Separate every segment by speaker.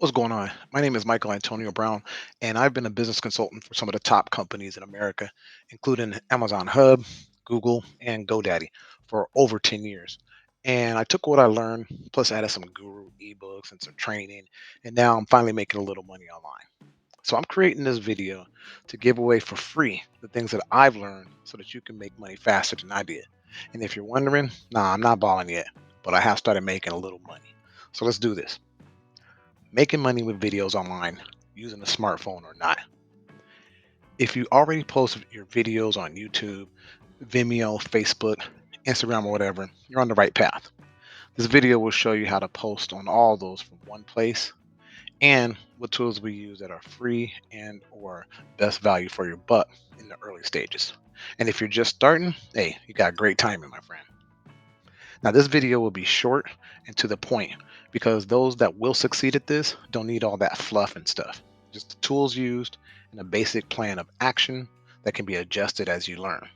Speaker 1: What's going on? My name is Michael Antonio Brown, and I've been a business consultant for some of the top companies in America, including Amazon Hub, Google, and GoDaddy for over 10 years. And I took what I learned, plus added some guru ebooks and some training, and now I'm finally making a little money online. So I'm creating this video to give away for free the things that I've learned so that you can make money faster than I did. And if you're wondering, nah, I'm not balling yet, but I have started making a little money. So let's do this. Making money with videos online using a smartphone or not. If you already post your videos on YouTube, Vimeo, Facebook, Instagram, or whatever, you're on the right path. This video will show you how to post on all those from one place and what tools we use that are free and or best value for your buck in the early stages. And if you're just starting, hey, you got great timing, my friend. Now, this video will be short and to the point because those that will succeed at this don't need all that fluff and stuff. Just the tools used and a basic plan of action that can be adjusted as you learn.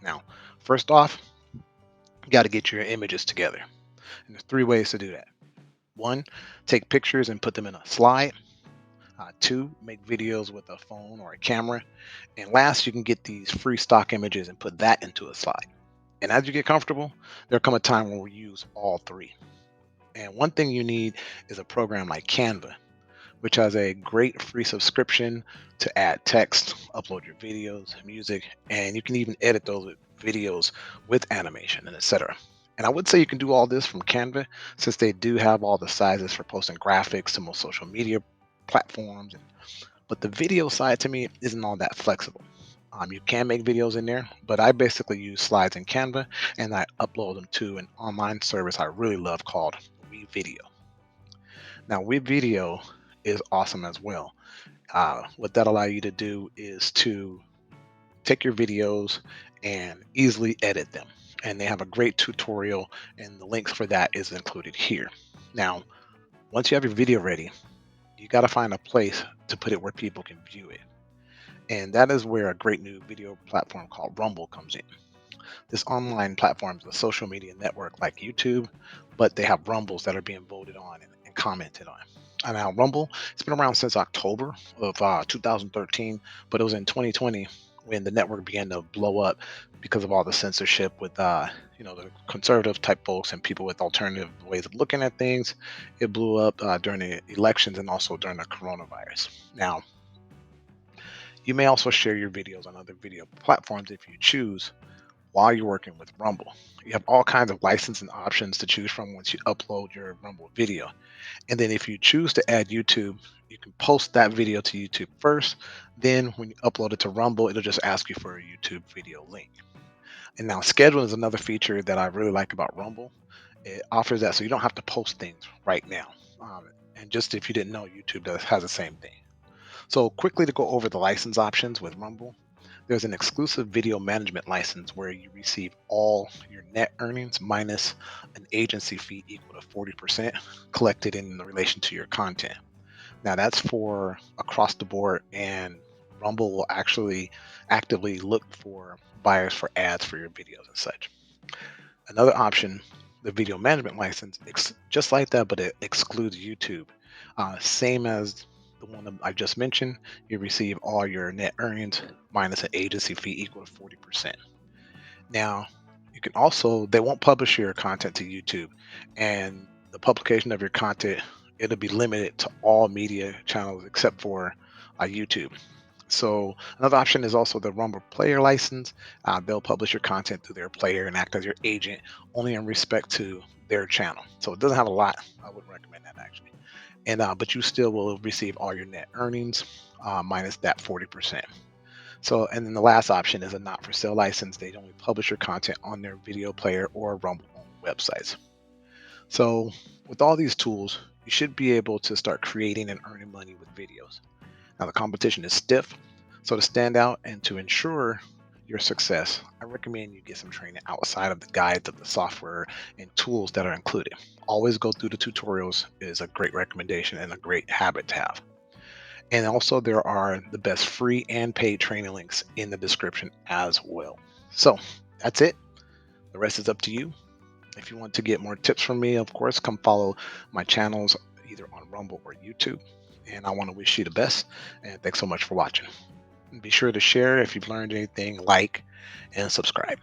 Speaker 1: Now, first off, you got to get your images together. And there's three ways to do that. One, take pictures and put them in a slide. Two, make videos with a phone or a camera. And last, you can get these free stock images and put that into a slide. And as you get comfortable, there'll come a time when we use all three. And one thing you need is a program like Canva, which has a great free subscription to add text, upload your videos, music, and you can even edit those videos with animation and etc. And I would say you can do all this from Canva since they do have all the sizes for posting graphics to most social media platforms. But the video side to me isn't all that flexible. You can make videos in there, but I basically use slides in Canva and I upload them to an online service I really love called WeVideo. Now, WeVideo is awesome as well. What that allow you to do is to take your videos and easily edit them. And they have a great tutorial, and the links for that is included here. Now, once you have your video ready, you got to find a place to put it where people can view it. And that is where a great new video platform called Rumble comes in. This online platform is a social media network like YouTube, but they have Rumbles that are being voted on and commented on. And now Rumble, it's been around since October of 2013, but it was in 2020 when the network began to blow up because of all the censorship with the conservative type folks and people with alternative ways of looking at things. It blew up during the elections and also during the coronavirus. Now, you may also share your videos on other video platforms if you choose while you're working with Rumble. You have all kinds of licensing options to choose from once you upload your Rumble video. And then if you choose to add YouTube, you can post that video to YouTube first. Then when you upload it to Rumble, it'll just ask you for a YouTube video link. And now scheduling is another feature that I really like about Rumble. It offers that so you don't have to post things right now. And just if you didn't know, YouTube has the same thing. So quickly to go over the license options with Rumble, there's an exclusive video management license where you receive all your net earnings minus an agency fee equal to 40% collected in relation to your content. Now that's for across the board, and Rumble will actually actively look for buyers for ads for your videos and such. Another option, the video management license, just like that, but it excludes YouTube. Same as the one that I just mentioned, you receive all your net earnings minus an agency fee equal to 40%. Now, you can also, they won't publish your content to YouTube, and the publication of your content, it'll be limited to all media channels except for YouTube. So another option is also the Rumble Player license. They'll publish your content through their player and act as your agent only in respect to their channel. So it doesn't have a lot. I wouldn't recommend that actually. And but you still will receive all your net earnings minus that 40%. So and then the last option is a not for sale license. They only publish your content on their video player or Rumble websites. So with all these tools, you should be able to start creating and earning money with videos. Now, the competition is stiff, so to stand out and to ensure your success, I recommend you get some training outside of the guides of the software and tools that are included. Always go through the tutorials is a great recommendation and a great habit to have. And also, there are the best free and paid training links in the description as well. So that's it. The rest is up to you. If you want to get more tips from me, of course, come follow my channels either on Rumble or YouTube. And I want to wish you the best. And thanks so much for watching. And be sure to share if you've learned anything, like, and subscribe.